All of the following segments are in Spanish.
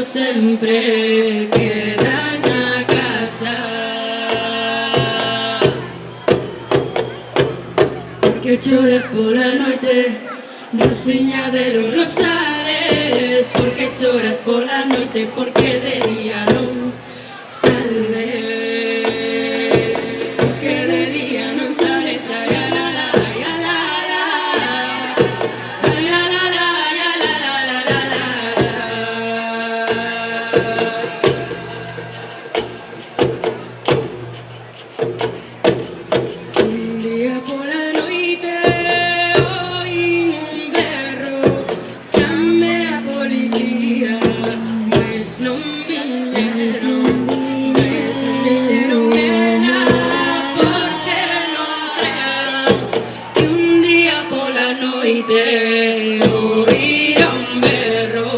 sempre quedan a casa. Porque choras pola noite, Rosiña de los Rosales. Porque choras pola noite, porque de día non sales. Porque de día non sales, ay, la, la, la, ay, la, la, la. Ay, la, la, la, ay, la, la, la, la, la, la. Un día pola noite oín un berro, chamei a policía, mas non viñeron, nena, porque non crean que un día pola noite oíra un berro.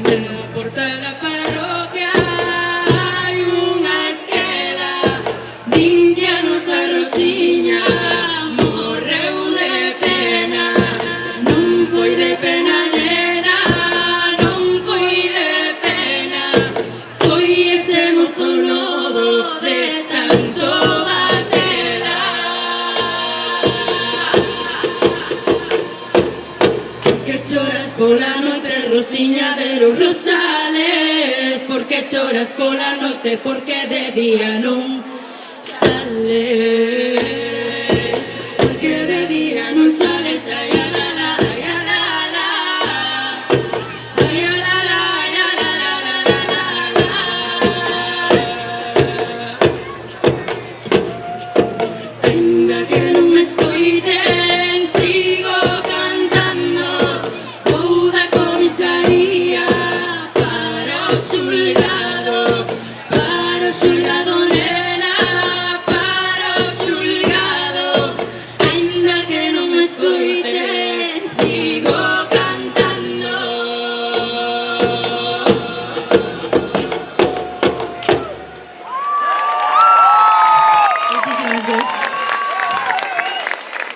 Na porta da parroquia hai unha estela de indianos, a Rosiña morreu de pena. Non foi de pena, nena, non foi de pena, foi ese mozo novo de tanto batela. Que choras pola noite, Rosiña de los Rosales. Porque choras pola noite, porque de día non sales. Porque de día non sales, ay, la, la, la, ay, la, la, la. Ay, la, la, la, ay, la, la, la, la, la, la. Ainda que